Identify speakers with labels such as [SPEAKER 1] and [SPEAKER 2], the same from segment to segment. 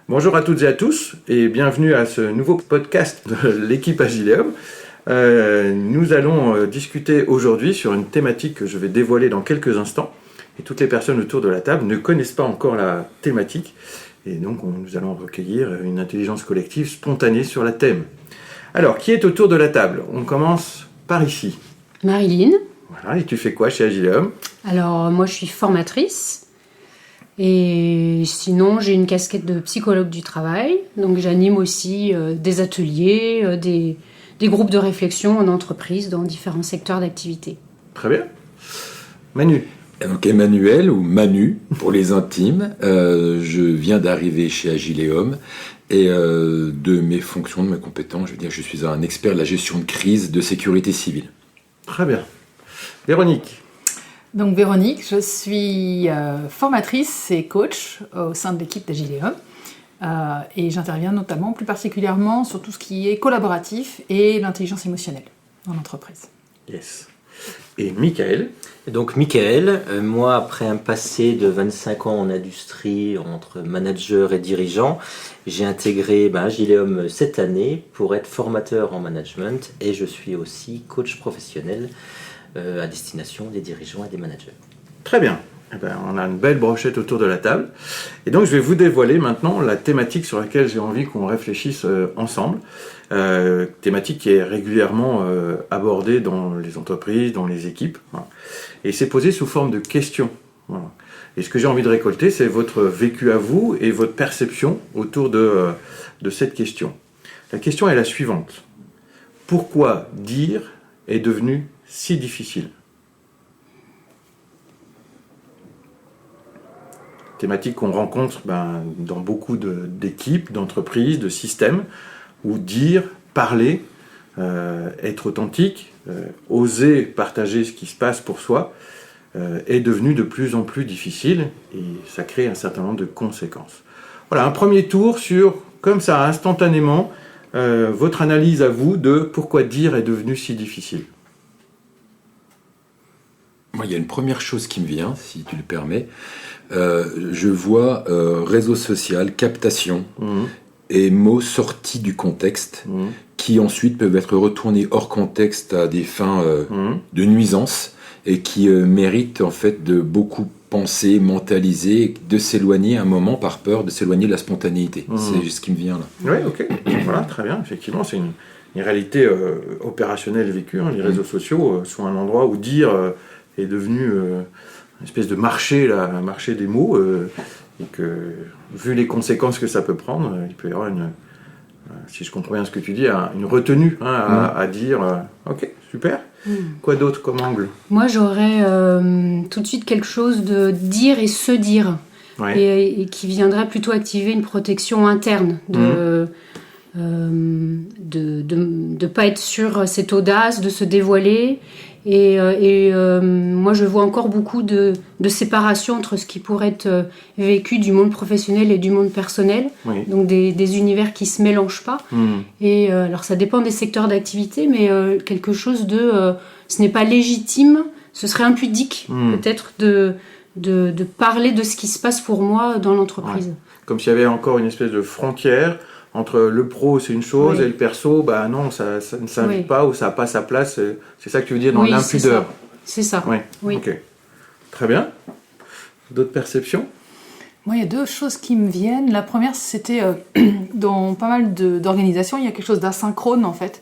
[SPEAKER 1] Bonjour à toutes et à tous et bienvenue à ce nouveau podcast de l'équipe Agileum. Nous allons discuter aujourd'hui sur une thématique que je vais dévoiler dans quelques instants. Et toutes les personnes autour de la table ne connaissent pas encore la thématique. Et donc nous allons recueillir une intelligence collective spontanée sur la thème. Alors, qui est autour de la table? On commence par ici.
[SPEAKER 2] Marilyn.
[SPEAKER 1] Voilà, et tu fais quoi chez Agileum?
[SPEAKER 2] Alors, moi, je suis formatrice. Et sinon, j'ai une casquette de psychologue du travail. Donc, j'anime aussi des ateliers, des groupes de réflexion en entreprise dans différents secteurs d'activité.
[SPEAKER 1] Très bien. Manu.
[SPEAKER 3] Donc Emmanuel, ou Manu pour les intimes, je viens d'arriver chez Agileum et de mes fonctions, de mes compétences, je suis un expert de la gestion de crise de sécurité civile.
[SPEAKER 1] Très bien. Véronique.
[SPEAKER 4] Donc Véronique, je suis formatrice et coach au sein de l'équipe d'Agileum et j'interviens notamment plus particulièrement sur tout ce qui est collaboratif et l'intelligence émotionnelle dans l'entreprise.
[SPEAKER 1] Yes. Et Michael.
[SPEAKER 5] Et donc Michael, moi après un passé de 25 ans en industrie entre manager et dirigeant, j'ai intégré Agileum cette année pour être formateur en management et je suis aussi coach professionnel à destination des dirigeants et des managers.
[SPEAKER 1] Très bien. Eh bien, on a une belle brochette autour de la table. Et donc, je vais vous dévoiler maintenant la thématique sur laquelle j'ai envie qu'on réfléchisse ensemble. Thématique qui est régulièrement abordée dans les entreprises, dans les équipes. Voilà. Et c'est posé sous forme de questions. Voilà. Et ce que j'ai envie de récolter, c'est votre vécu à vous et votre perception autour de cette question. La question est la suivante. Pourquoi dire est devenu si difficile? Thématique qu'on rencontre dans beaucoup d'équipes, d'entreprises, de systèmes, où dire, parler, être authentique, oser partager ce qui se passe pour soi, est devenu de plus en plus difficile et ça crée un certain nombre de conséquences. Voilà, un premier tour sur, comme ça, instantanément, votre analyse à vous de pourquoi dire est devenu si difficile.
[SPEAKER 3] Moi, il y a une première chose qui me vient, si tu le permets. Je vois réseau social, captation et mots sortis du contexte qui ensuite peuvent être retournés hors contexte à des fins de nuisance et qui méritent en fait de beaucoup penser, mentaliser, de s'éloigner un moment par peur de s'éloigner de la spontanéité. C'est ce qui me vient là.
[SPEAKER 1] Oui, ok. Voilà, très bien. Effectivement, c'est une réalité opérationnelle vécue. Les réseaux sociaux sont un endroit où dire est devenu une espèce de marché des mots, et que, vu les conséquences que ça peut prendre, il peut y avoir si je comprends bien ce que tu dis, une retenue à dire ok, super. Quoi d'autre comme angle?
[SPEAKER 2] Moi, j'aurais tout de suite quelque chose de dire et se dire, et qui viendrait plutôt activer une protection interne de pas être sur cette audace, de se dévoiler. Et moi, je vois encore beaucoup de séparation entre ce qui pourrait être vécu du monde professionnel et du monde personnel. Oui. Donc des univers qui ne se mélangent pas. Et alors, ça dépend des secteurs d'activité, mais quelque chose ce n'est pas légitime, ce serait impudique peut-être de parler de ce qui se passe pour moi dans l'entreprise.
[SPEAKER 1] Ouais. Comme s'il y avait encore une espèce de frontière entre le pro, c'est une chose, et le perso, non, ça ne s'invite pas ou ça n'a pas sa place. C'est ça que tu veux dire dans l'impudeur.
[SPEAKER 2] C'est ça.
[SPEAKER 1] Oui. Ok. Très bien. D'autres perceptions?
[SPEAKER 4] Moi, il y a deux choses qui me viennent. La première, c'était dans pas mal d'organisations, il y a quelque chose d'asynchrone en fait.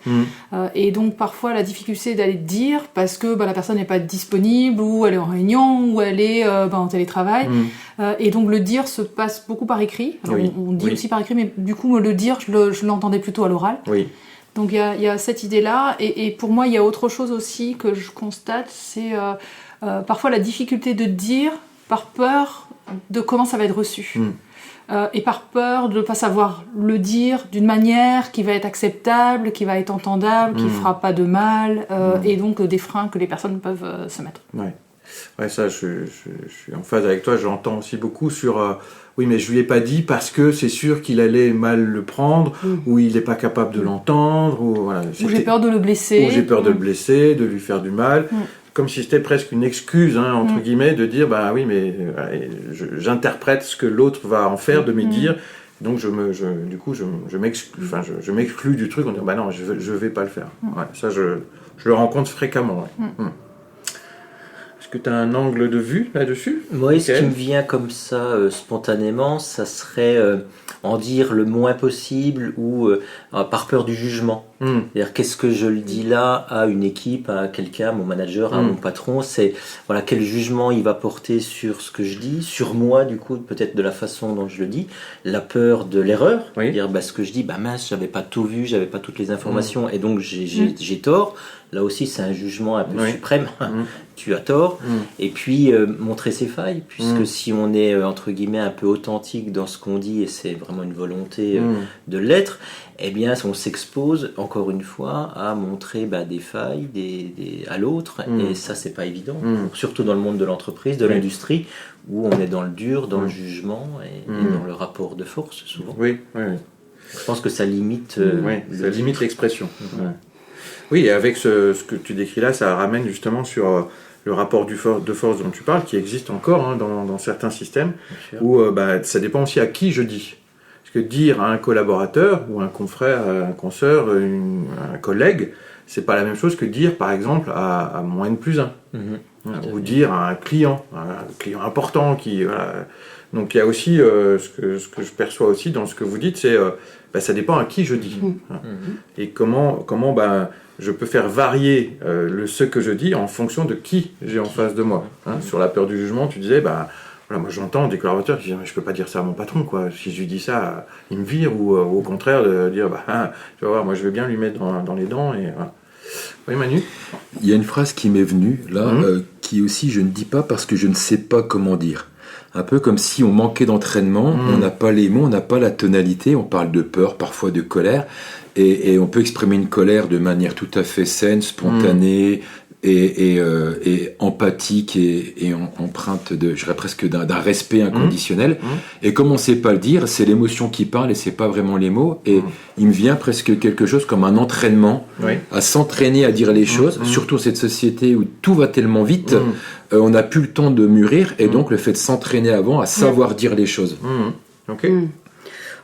[SPEAKER 4] Et donc parfois la difficulté d'aller dire parce que la personne n'est pas disponible ou elle est en réunion ou elle est en télétravail. Et donc le dire se passe beaucoup par écrit. Alors, on dit aussi par écrit, mais du coup le dire, je l'entendais plutôt à l'oral. Oui. Donc il y a cette idée-là. Et pour moi, il y a autre chose aussi que je constate, c'est parfois la difficulté de dire par peur de comment ça va être reçu. Et par peur de ne pas savoir le dire d'une manière qui va être acceptable, qui va être entendable, qui ne fera pas de mal, et donc des freins que les personnes peuvent se mettre.
[SPEAKER 1] Ouais, ça, je suis en phase avec toi. J'entends aussi beaucoup sur oui, mais je lui ai pas dit parce que c'est sûr qu'il allait mal le prendre, ou il n'est pas capable de l'entendre, ou
[SPEAKER 4] j'ai peur de le blesser.
[SPEAKER 1] Ou j'ai peur de le blesser, de lui faire du mal. Comme si c'était presque une excuse, entre guillemets, de dire oui, mais j'interprète ce que l'autre va en faire de mes dires, Donc je m'exclus du truc en disant bah non, je vais pas le faire. Ouais, ça je le rencontre fréquemment. Ouais. Est-ce que tu as un angle de vue là-dessus?
[SPEAKER 5] Oui, ce qui me vient comme ça spontanément, ça serait en dire le moins possible ou par peur du jugement. C'est-à-dire qu'est-ce que je le dis là à une équipe, à quelqu'un, à mon manager, à mon patron, c'est voilà quel jugement il va porter sur ce que je dis, sur moi du coup peut-être de la façon dont je le dis, la peur de l'erreur, dire ce que je dis, mince, j'avais pas tout vu, j'avais pas toutes les informations et donc j'ai tort. Là aussi, c'est un jugement un peu suprême. Tu as tort. Et puis, montrer ses failles, puisque si on est, entre guillemets, un peu authentique dans ce qu'on dit, et c'est vraiment une volonté de l'être, eh bien, on s'expose, encore une fois, à montrer des failles à l'autre. Et ça, c'est pas évident. Surtout dans le monde de l'entreprise, de l'industrie, où on est dans le dur, dans le jugement et dans le rapport de force, souvent.
[SPEAKER 1] Oui.
[SPEAKER 5] Je pense que ça limite...
[SPEAKER 1] ça limite l'expression. Oui, et avec ce que tu décris là, ça ramène justement sur le rapport de force dont tu parles, qui existe encore dans certains systèmes, où ça dépend aussi à qui je dis. Parce que dire à un collaborateur, ou un confrère, un consoeur, un collègue, c'est pas la même chose que dire par exemple à mon N+1. Ou dire à un client important qui... Voilà. Donc il y a aussi ce que je perçois aussi dans ce que vous dites, c'est ça dépend à qui je dis. Et comment je peux faire varier ce que je dis en fonction de qui j'ai en face de moi. Sur la peur du jugement, tu disais, moi j'entends des collaborateurs qui disent je peux pas dire ça à mon patron, quoi. Si je lui dis ça, il me vire, ou au contraire de dire tu vas voir, moi je vais bien lui mettre dans les dents. Et, voilà. Oui, Manu?
[SPEAKER 3] Il y a une phrase qui m'est venue là, qui aussi je ne dis pas parce que je ne sais pas comment dire. Un peu comme si on manquait d'entraînement, on n'a pas les mots, on n'a pas la tonalité, on parle de peur, parfois de colère, et on peut exprimer une colère de manière tout à fait saine, spontanée, et empathique, et empreinte de, je dirais presque d'un respect inconditionnel. Et comme on ne sait pas le dire, c'est l'émotion qui parle et c'est pas vraiment les mots. Et il me vient presque quelque chose comme un entraînement à s'entraîner à dire les choses, surtout cette société où tout va tellement vite. On n'a plus le temps de mûrir, et donc le fait de s'entraîner avant à savoir dire les choses.
[SPEAKER 1] Ok.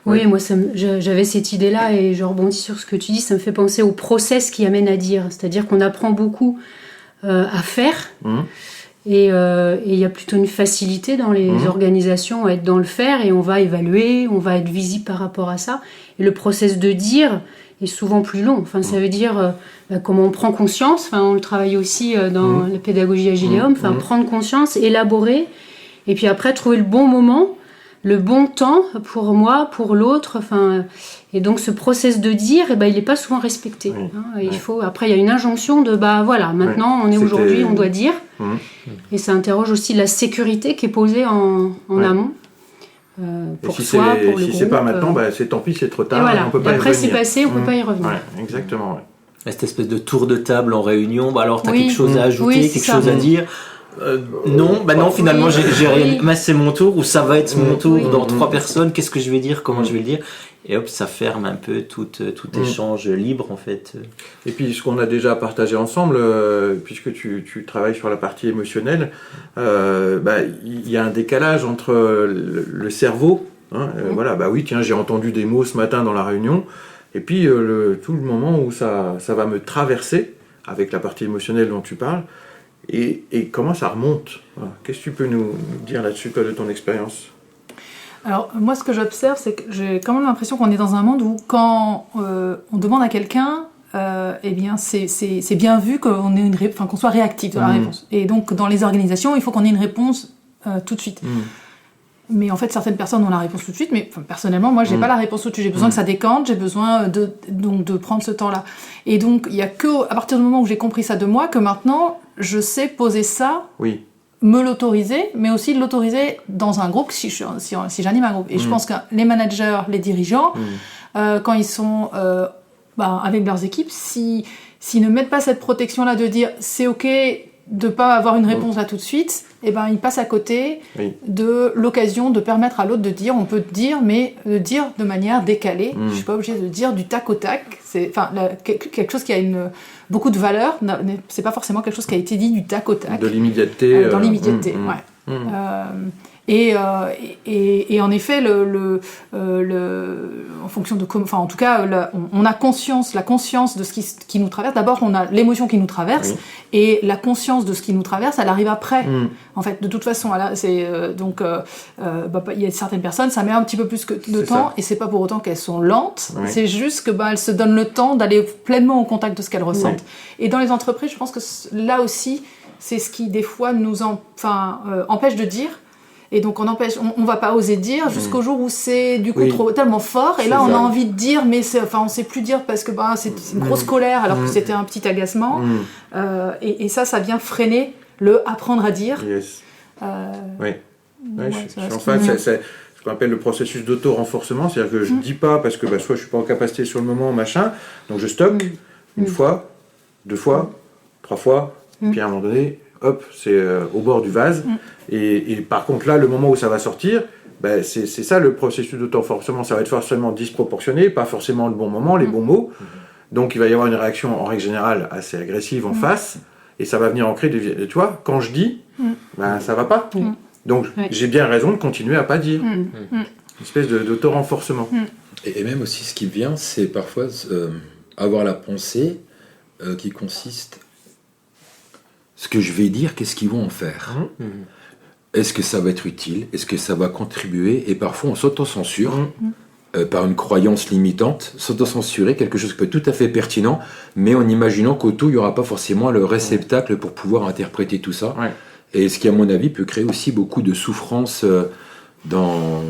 [SPEAKER 2] Oui, moi j'avais cette idée-là, et je rebondis sur ce que tu dis, ça me fait penser au process qui amène à dire. C'est-à-dire qu'on apprend beaucoup à faire, et il y a plutôt une facilité dans les organisations à être dans le faire, et on va évaluer, on va être visible par rapport à ça. Et le process de dire est souvent plus long. Enfin, ça veut dire comment on prend conscience. Enfin, on le travaille aussi dans la pédagogie Agile. Enfin, prendre conscience, élaborer, et puis après trouver le bon moment, le bon temps pour moi, pour l'autre. Enfin, et donc ce process de dire, il n'est pas souvent respecté. Après, il y a une injonction de voilà, maintenant on est aujourd'hui, on doit dire. Et ça interroge aussi la sécurité qui est posée en amont. Pour soi, pour le groupe.
[SPEAKER 1] Si c'est pas maintenant, c'est tant pis, c'est trop tard.
[SPEAKER 2] Et voilà.
[SPEAKER 1] On peut pas
[SPEAKER 2] après, c'est passé, on peut pas y revenir.
[SPEAKER 1] Exactement.
[SPEAKER 5] Cette espèce de tour de table en réunion, alors tu as quelque chose à ajouter, quelque chose à dire. Non, finalement j'ai rien. C'est mon tour, ou ça va être mon tour dans 3 personnes. Qu'est-ce que je vais dire, comment je vais le dire, et hop, ça ferme un peu tout échange libre en fait.
[SPEAKER 1] Et puis ce qu'on a déjà partagé ensemble, puisque tu travailles sur la partie émotionnelle, il y a un décalage entre le cerveau. Oui, tiens, j'ai entendu des mots ce matin dans la réunion, et puis tout le moment où ça va me traverser avec la partie émotionnelle dont tu parles. Et comment ça remonte? Qu'est-ce que tu peux nous dire là-dessus, toi, de ton expérience?
[SPEAKER 4] Alors, moi, ce que j'observe, c'est que j'ai quand même l'impression qu'on est dans un monde où, quand on demande à quelqu'un, c'est bien vu qu'on ait qu'on soit réactif dans la réponse. Et donc, dans les organisations, il faut qu'on ait une réponse tout de suite. Mais en fait, certaines personnes ont la réponse tout de suite, mais personnellement, moi, j'ai pas la réponse tout de suite. J'ai besoin que ça décante, j'ai besoin de prendre ce temps-là. Et donc, il y a que à partir du moment où j'ai compris ça de moi que maintenant, je sais poser ça, me l'autoriser, mais aussi l'autoriser dans un groupe, si j'anime un groupe. Et je pense que les managers, les dirigeants, quand ils sont avec leurs équipes, s'ils ne mettent pas cette protection-là de dire c'est ok de pas avoir une réponse là tout de suite, ils passent à côté de l'occasion de permettre à l'autre de dire. On peut dire, mais de dire de manière décalée. Je suis pas obligée de dire du tac au tac. C'est quelque chose qui a beaucoup de valeur. C'est pas forcément quelque chose qui a été dit du tac au tac.
[SPEAKER 1] De l'immédiateté.
[SPEAKER 4] Dans l'immédiateté, Et en effet, en fonction de, en tout cas, on a la conscience de ce qui nous traverse. D'abord, on a l'émotion qui nous traverse, et la conscience de ce qui nous traverse, elle arrive après. En fait, de toute façon, il y a certaines personnes, ça met un petit peu plus de temps, et c'est pas pour autant qu'elles sont lentes. C'est juste que elles se donnent le temps d'aller pleinement au contact de ce qu'elles ressentent. Et dans les entreprises, je pense que là aussi, c'est ce qui des fois nous empêche de dire. Et donc on va pas oser dire jusqu'au jour où c'est du coup tellement fort, et là on a envie de dire, mais on sait plus dire parce que c'est une grosse colère alors que c'était un petit agacement. Et ça vient freiner le apprendre à dire.
[SPEAKER 1] Yes. Je suis en face, c'est ce qu'on appelle le processus d'auto-renforcement, c'est-à-dire que je dis pas parce que soit je suis pas en capacité sur le moment, machin, donc je stocke une fois, 2 fois, 3 fois, puis à un moment donné, hop, c'est au bord du vase. Et par contre, là, le moment où ça va sortir, c'est ça le processus d'auto-renforcement. Ça va être forcément disproportionné, pas forcément le bon moment, les bons mots. Donc, il va y avoir une réaction, en règle générale, assez agressive en face. Et ça va venir ancrer des... Tu vois, quand je dis, ça va pas. Donc, j'ai bien raison de continuer à pas dire. Une espèce d'auto-renforcement.
[SPEAKER 3] Et même aussi, ce qui me vient, c'est parfois avoir la pensée qui consiste... Ce que je vais dire, qu'est-ce qu'ils vont en faire ? Est-ce que ça va être utile ? Est-ce que ça va contribuer ? Et parfois, on s'auto-censure par une croyance limitante, s'auto-censurer quelque chose qui peut être tout à fait pertinent, mais en imaginant qu'autour, il n'y aura pas forcément le réceptacle pour pouvoir interpréter tout ça. Et ce qui, à mon avis, peut créer aussi beaucoup de souffrance dans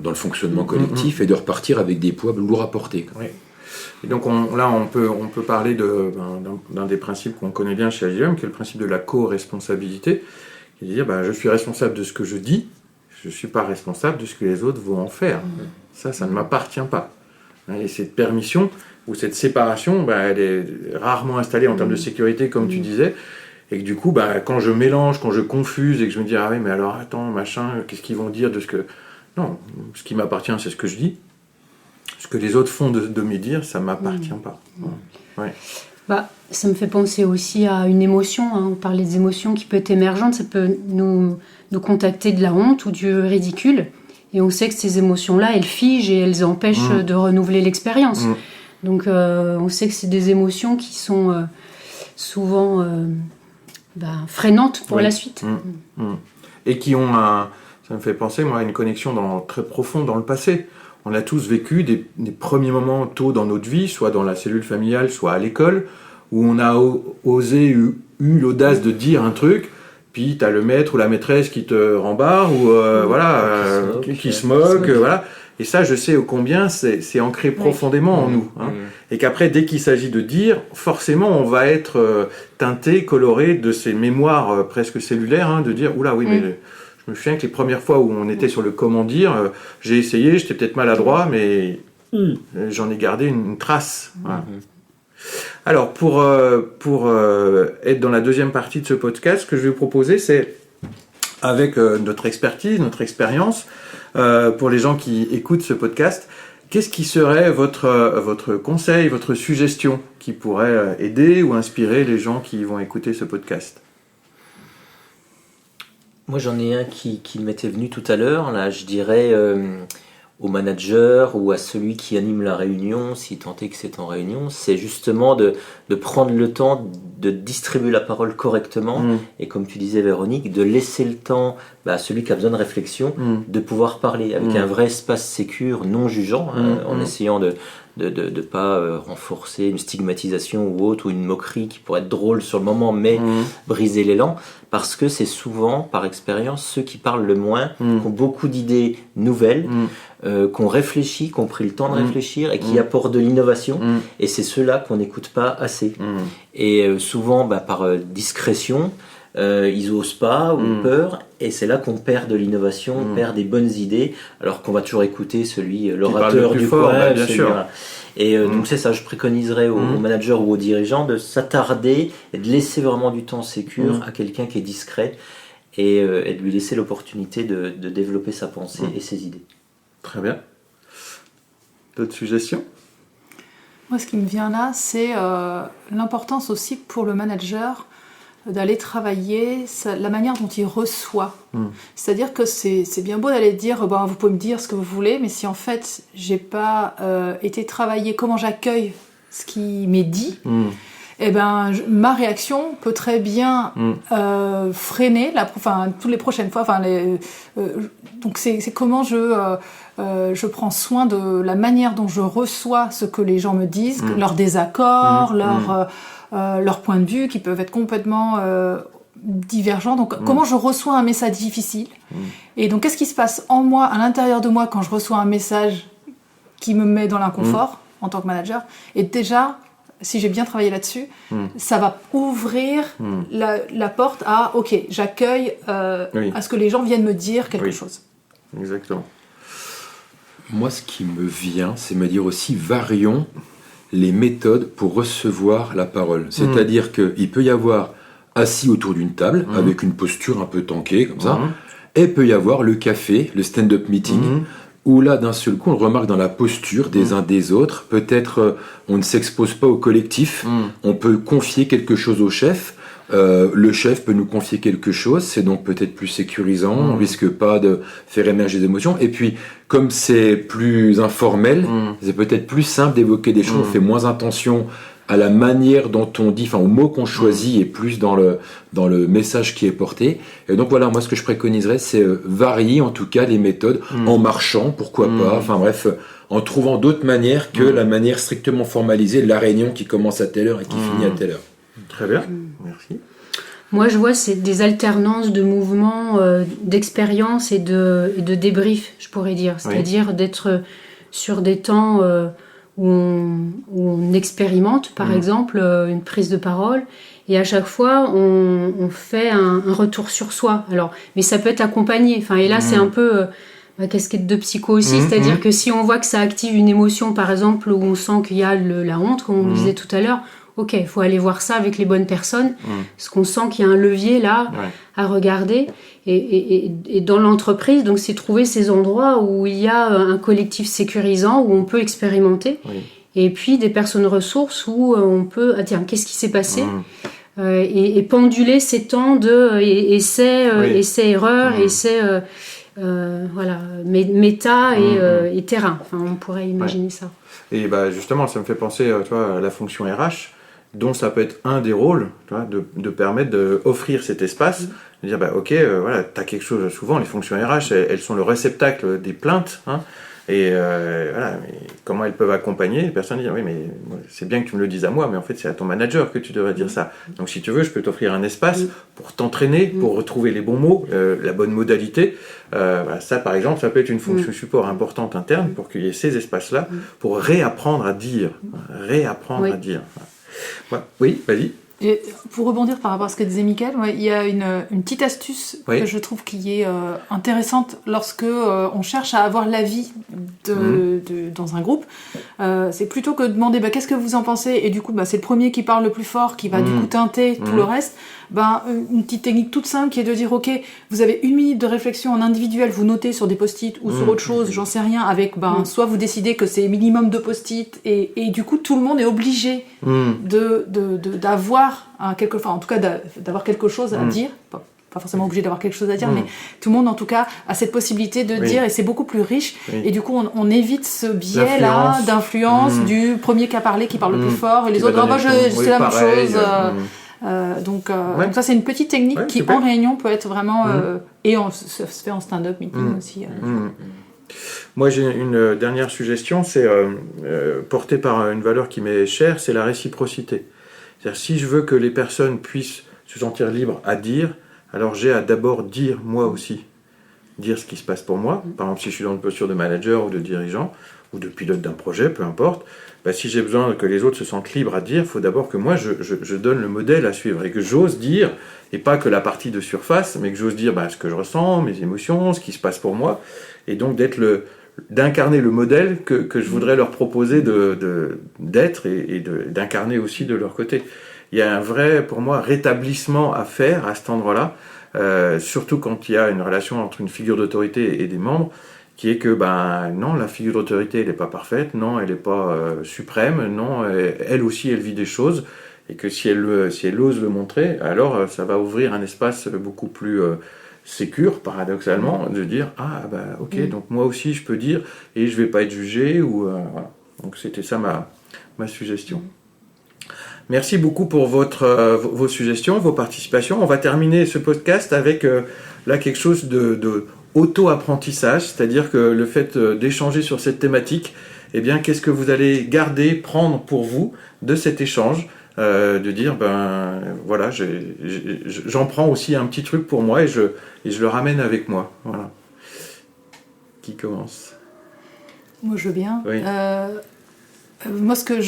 [SPEAKER 3] le fonctionnement collectif et de repartir avec des poids lourds à porter.
[SPEAKER 1] Et donc là, on peut parler d'un des principes qu'on connaît bien chez Agilum, qui est le principe de la co-responsabilité, qui est de dire je suis responsable de ce que je dis, je ne suis pas responsable de ce que les autres vont en faire. Ça ne m'appartient pas. Et cette permission ou cette séparation, elle est rarement installée en termes de sécurité, comme tu disais, et que du coup, quand je mélange, quand je confuse et que je me dis ah oui, mais alors attends, machin, qu'est-ce qu'ils vont dire de ce que... Non, ce qui m'appartient, c'est ce que je dis. Ce que les autres font de me dire, ça ne m'appartient pas.
[SPEAKER 2] Ça me fait penser aussi à une émotion. On parlait des émotions qui peuvent être émergentes. Ça peut nous contacter de la honte ou du ridicule. Et on sait que ces émotions-là, elles figent et elles empêchent de renouveler l'expérience. Donc on sait que c'est des émotions qui sont souvent freinantes pour la suite.
[SPEAKER 1] Et qui ont ça me fait penser, moi, à une connexion très profonde dans le passé. On a tous vécu des premiers moments tôt dans notre vie, soit dans la cellule familiale, soit à l'école, où on a osé, eu l'audace de dire un truc, puis tu as le maître ou la maîtresse qui te rembarre, ou qui se moque, voilà. Et ça, je sais ô combien c'est ancré profondément en nous. Et qu'après, dès qu'il s'agit de dire, forcément, on va être teinté, coloré de ces mémoires presque cellulaires, de dire, oula, oui, mais... Je me souviens que les premières fois où on était sur le comment dire, j'ai essayé, j'étais peut-être maladroit, mais j'en ai gardé une trace. Voilà. Alors, pour être dans la deuxième partie de ce podcast, ce que je vais vous proposer, c'est, avec notre expertise, notre expérience, pour les gens qui écoutent ce podcast, qu'est-ce qui serait votre conseil, votre suggestion qui pourrait aider ou inspirer les gens qui vont écouter ce podcast ?
[SPEAKER 5] Moi, j'en ai un qui m'était venu tout à l'heure. Là, je dirais au manager ou à celui qui anime la réunion, si tant est que c'est en réunion, c'est justement de prendre le temps de distribuer la parole correctement et, comme tu disais, Véronique, de laisser le temps à celui qui a besoin de réflexion de pouvoir parler avec un vrai espace sécure, non jugeant, en essayant de pas renforcer une stigmatisation ou autre, ou une moquerie qui pourrait être drôle sur le moment, mais briser l'élan, parce que c'est souvent, par expérience, ceux qui parlent le moins, qui ont beaucoup d'idées nouvelles, qu'on réfléchit, qui ont pris le temps de réfléchir et qui apportent de l'innovation, et c'est ceux-là qu'on n'écoute pas assez. Et souvent, par discrétion, ils osent pas ou peur, et c'est là qu'on perd de l'innovation, on perd des bonnes idées, alors qu'on va toujours écouter l'orateur du coin,
[SPEAKER 1] bien sûr.
[SPEAKER 5] Et donc c'est ça, je préconiserais aux managers ou aux dirigeants de s'attarder et de laisser vraiment du temps sécure à quelqu'un qui est discret, et de lui laisser l'opportunité de développer sa pensée et ses idées.
[SPEAKER 1] Très bien. D'autres suggestions ?
[SPEAKER 4] Moi, ce qui me vient là, c'est l'importance aussi pour le manager d'aller travailler la manière dont il reçoit. C'est-à-dire que c'est bien beau d'aller dire vous pouvez me dire ce que vous voulez, mais si en fait j'ai pas été travailler comment j'accueille ce qui m'est dit, ma réaction peut très bien freiner toutes les prochaines fois. Donc c'est comment je prends soin de la manière dont je reçois ce que les gens me disent, leurs désaccords, leurs points de vue qui peuvent être complètement divergents. Donc comment je reçois un message difficile. Et donc qu'est-ce qui se passe en moi, à l'intérieur de moi, quand je reçois un message qui me met dans l'inconfort en tant que manager. Et déjà, si j'ai bien travaillé là-dessus, ça va ouvrir la porte à ok, j'accueille à ce que les gens viennent me dire quelque chose.
[SPEAKER 1] Exactement.
[SPEAKER 3] Moi, ce qui me vient, c'est me dire aussi varions les méthodes pour recevoir la parole. C'est-à-dire qu'il peut y avoir assis autour d'une table avec une posture un peu tankée comme ça, et il peut y avoir le café, le stand-up meeting, où là, d'un seul coup, on remarque dans la posture des uns des autres, peut-être on ne s'expose pas au collectif, on peut confier quelque chose au chef, le chef peut nous confier quelque chose, c'est donc peut-être plus sécurisant, on risque pas de faire émerger des émotions, et puis comme c'est plus informel, c'est peut-être plus simple d'évoquer des choses, on fait moins attention à la manière dont on dit, enfin aux mots qu'on choisit et plus dans le message qui est porté. Et donc voilà, moi ce que je préconiserais, c'est varier en tout cas les méthodes en marchant, pourquoi pas, enfin bref, en trouvant d'autres manières que la manière strictement formalisée de la réunion qui commence à telle heure et qui finit à telle heure.
[SPEAKER 1] Très bien, merci.
[SPEAKER 2] Moi, je vois c'est des alternances de mouvements, d'expérience et de débrief, je pourrais dire. C'est-à-dire d'être sur des temps où on expérimente, par exemple, une prise de parole. Et à chaque fois, on fait un retour sur soi. Alors, mais ça peut être accompagné. Et là, c'est un peu ma casquette de psycho aussi. C'est-à-dire que si on voit que ça active une émotion, par exemple, où on sent qu'il y a la honte, comme on disait tout à l'heure, ok, il faut aller voir ça avec les bonnes personnes, parce qu'on sent qu'il y a un levier là à regarder. Et dans l'entreprise, donc c'est trouver ces endroits où il y a un collectif sécurisant, où on peut expérimenter, et puis des personnes ressources où on peut, tiens, qu'est-ce qui s'est passé et penduler ces temps de essai-erreur, méta et terrain. On pourrait imaginer ça.
[SPEAKER 1] Et justement, ça me fait penser à la fonction RH, dont ça peut être un des rôles, de permettre d'offrir cet espace, de dire tu as quelque chose. Souvent les fonctions RH, elles sont le réceptacle des plaintes, et mais comment elles peuvent accompagner les personnes, dire oui, mais c'est bien que tu me le dises à moi, mais en fait c'est à ton manager que tu devrais dire ça. Donc si tu veux, je peux t'offrir un espace pour t'entraîner, pour retrouver les bons mots, la bonne modalité. Ça par exemple, ça peut être une fonction support importante interne pour qu'il y ait ces espaces-là, pour réapprendre à dire. À dire. Oui, vas-y.
[SPEAKER 4] Et pour rebondir par rapport à ce que disait Mickaël, il y a une petite astuce que je trouve qui est intéressante lorsque on cherche à avoir l'avis dans un groupe. C'est plutôt que de demander qu'est-ce que vous en pensez, et du coup c'est le premier qui parle le plus fort qui va du coup teinter tout le reste. Une petite technique toute simple qui est de dire ok, vous avez 1 minute de réflexion en individuel, vous notez sur des post-it ou sur autre chose, j'en sais rien, avec soit vous décidez que c'est minimum de post-it, et du coup tout le monde est obligé d'avoir en tout cas d'avoir quelque chose à dire, pas forcément obligé d'avoir quelque chose à dire, mais tout le monde en tout cas a cette possibilité de dire, et c'est beaucoup plus riche, et du coup on évite ce biais là d'influence du premier qui a parlé qui parle le plus fort, et les autres c'est la même chose. Donc ça c'est une petite technique qui en réunion peut être vraiment et ça se fait en stand-up meeting aussi.
[SPEAKER 1] Moi j'ai une dernière suggestion, c'est portée par une valeur qui m'est chère, c'est la réciprocité. C'est-à-dire si je veux que les personnes puissent se sentir libres à dire, alors j'ai à d'abord dire moi aussi, dire ce qui se passe pour moi. Par exemple si je suis dans une posture de manager ou de dirigeant ou de pilote d'un projet, peu importe, si j'ai besoin que les autres se sentent libres à dire, il faut d'abord que moi je donne le modèle à suivre et que j'ose dire, et pas que la partie de surface, mais que j'ose dire ce que je ressens, mes émotions, ce qui se passe pour moi, et donc d'incarner le modèle que je voudrais leur proposer d'être et d'incarner aussi de leur côté. Il y a un vrai, pour moi, rétablissement à faire à cet endroit-là, surtout quand il y a une relation entre une figure d'autorité et des membres, qui est que non, la figure d'autorité elle n'est pas parfaite, non, elle n'est pas suprême, non, elle aussi elle vit des choses, Et que si elle ose le montrer, alors ça va ouvrir un espace beaucoup plus sécure, paradoxalement, de dire ok, donc moi aussi je peux dire et je vais pas être jugé ou voilà. Donc c'était ça ma suggestion. Merci beaucoup pour vos suggestions, vos participations. On va terminer ce podcast avec là quelque chose de auto-apprentissage, c'est-à-dire que le fait d'échanger sur cette thématique, eh bien, qu'est-ce que vous allez garder, prendre pour vous de cet échange, de dire, voilà, j'en prends aussi un petit truc pour moi et je le ramène avec moi. Voilà. Qui commence ?
[SPEAKER 4] Moi, je veux bien.
[SPEAKER 1] Oui.
[SPEAKER 4] Moi, ce que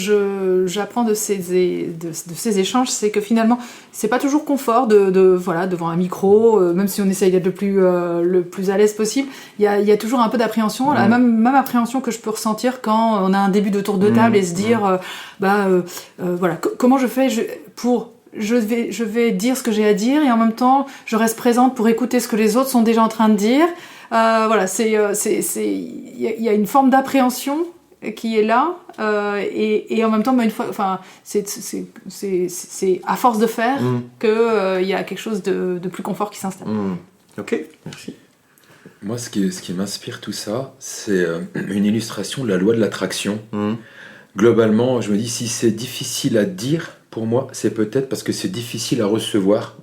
[SPEAKER 4] j'apprends de ces échanges, c'est que finalement, c'est pas toujours confort voilà, devant un micro, même si on essaye d'être le plus à l'aise possible. Il y a toujours un peu d'appréhension, la même appréhension que je peux ressentir quand on a un début de tour de table et se dire, voilà, comment je fais je vais dire ce que j'ai à dire et en même temps, je reste présente pour écouter ce que les autres sont déjà en train de dire. Voilà, il y a une forme d'appréhension qui est là et en même temps c'est à force de faire que y a quelque chose de plus confort qui s'installe.
[SPEAKER 1] Ok, merci.
[SPEAKER 3] Moi, ce qui m'inspire tout ça, c'est une illustration de la loi de l'attraction. Globalement, je me dis, si c'est difficile à dire, pour moi, c'est peut-être parce que c'est difficile à recevoir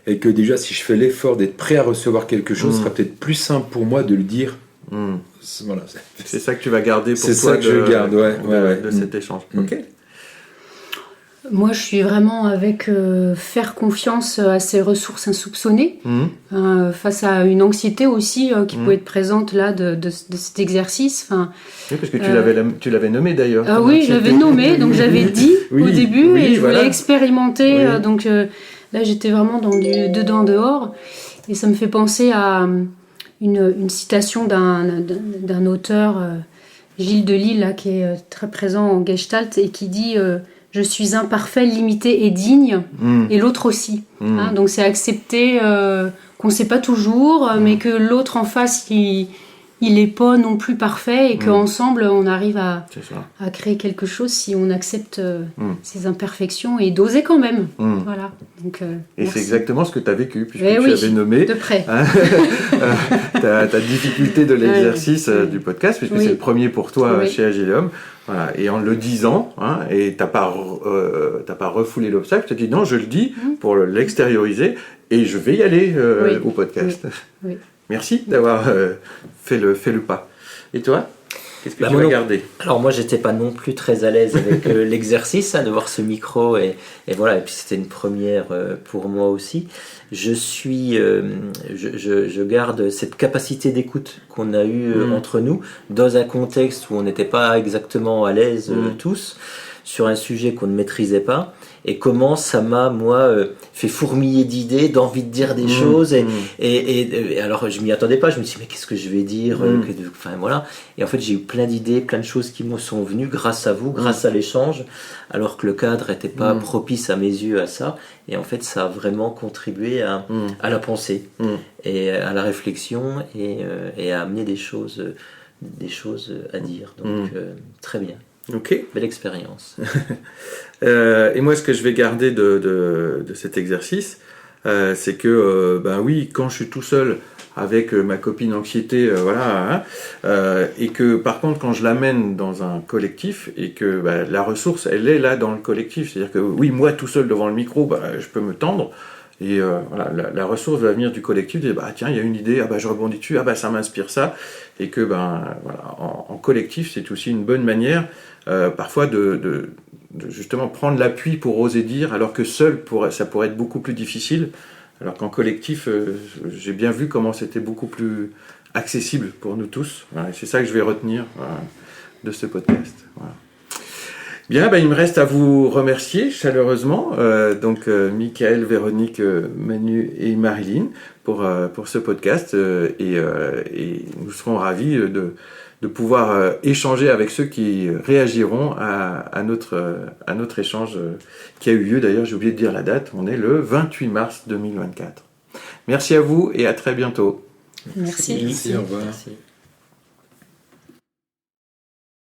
[SPEAKER 3] et que déjà, si je fais l'effort d'être prêt à recevoir quelque chose, ce sera peut-être plus simple pour moi de le dire. Voilà.
[SPEAKER 1] C'est ça que tu vas garder pour toi.
[SPEAKER 3] C'est ça que je garde,
[SPEAKER 1] de cet échange. Ok.
[SPEAKER 2] Moi, je suis vraiment avec faire confiance à ces ressources insoupçonnées, face à une anxiété aussi qui peut être présente là de cet exercice.
[SPEAKER 1] Oui, parce que tu l'avais nommé d'ailleurs.
[SPEAKER 2] Oui, je l'avais nommé, donc j'avais dit au début et je voulais expérimenter.
[SPEAKER 1] Oui.
[SPEAKER 2] Donc là, j'étais vraiment dans du dedans-dehors. Et ça me fait penser à une citation d'un auteur, Gilles Delisle, là, qui est très présent en Gestalt et qui dit je suis imparfait, limité et digne, et l'autre aussi. Hein, donc c'est accepter qu'on ne sait pas toujours, mais que l'autre en face, il n'est pas non plus parfait et qu'ensemble, on arrive à créer quelque chose si on accepte ses imperfections et d'oser quand même. Voilà. Donc,
[SPEAKER 1] et
[SPEAKER 2] merci.
[SPEAKER 1] c'est exactement ce que tu as vécu, puisque tu avais nommé
[SPEAKER 2] de près.
[SPEAKER 1] ta difficulté de l'exercice du podcast, puisque c'est le premier pour toi chez Agilium. Voilà. Et en le disant, et t'as pas refoulé l'obstacle, tu t'es dit non, je le dis pour l'extérioriser et je vais y aller au podcast.
[SPEAKER 2] Oui.
[SPEAKER 1] Merci d'avoir fait le pas. Et toi, qu'est-ce que tu vas garder ?
[SPEAKER 5] Alors moi, j'étais pas non plus très à l'aise avec l'exercice, de voir ce micro et voilà. Et puis c'était une première pour moi aussi. Je garde cette capacité d'écoute qu'on a eue entre nous dans un contexte où on n'était pas exactement à l'aise tous sur un sujet qu'on ne maîtrisait pas. Et comment ça m'a, moi, fait fourmiller d'idées, d'envie de dire des choses. Et alors, je m'y attendais pas. Je me suis dit, mais qu'est-ce que je vais dire enfin, voilà. Et en fait, j'ai eu plein d'idées, plein de choses qui me sont venues grâce à vous, grâce à l'échange, alors que le cadre n'était pas propice à mes yeux à ça. Et en fait, ça a vraiment contribué à la pensée et à la réflexion et à amener des choses à dire. Donc, très bien.
[SPEAKER 1] Ok.
[SPEAKER 5] Belle expérience.
[SPEAKER 1] Et moi, ce que je vais garder de cet exercice, c'est que, quand je suis tout seul avec ma copine anxiété, et que par contre, quand je l'amène dans un collectif, et que la ressource, elle est là dans le collectif, c'est-à-dire que oui, moi tout seul devant le micro, je peux me tendre, et la ressource va venir du collectif, dire tiens, il y a une idée, je rebondis dessus, ça m'inspire ça, et que en collectif, c'est aussi une bonne manière parfois de justement prendre l'appui pour oser dire, alors que seul ça pourrait être beaucoup plus difficile, alors qu'en collectif, j'ai bien vu comment c'était beaucoup plus accessible pour nous tous. Voilà, c'est ça que je vais retenir de ce podcast. Voilà. Bien, il me reste à vous remercier chaleureusement, Michael, Véronique, Manu et Marilyn pour ce podcast, et nous serons ravis de pouvoir échanger avec ceux qui réagiront à notre échange qui a eu lieu. D'ailleurs, j'ai oublié de dire la date, on est le 28 mars 2024. Merci à vous et à très bientôt.
[SPEAKER 2] Merci.
[SPEAKER 3] Merci, au revoir.
[SPEAKER 5] Merci.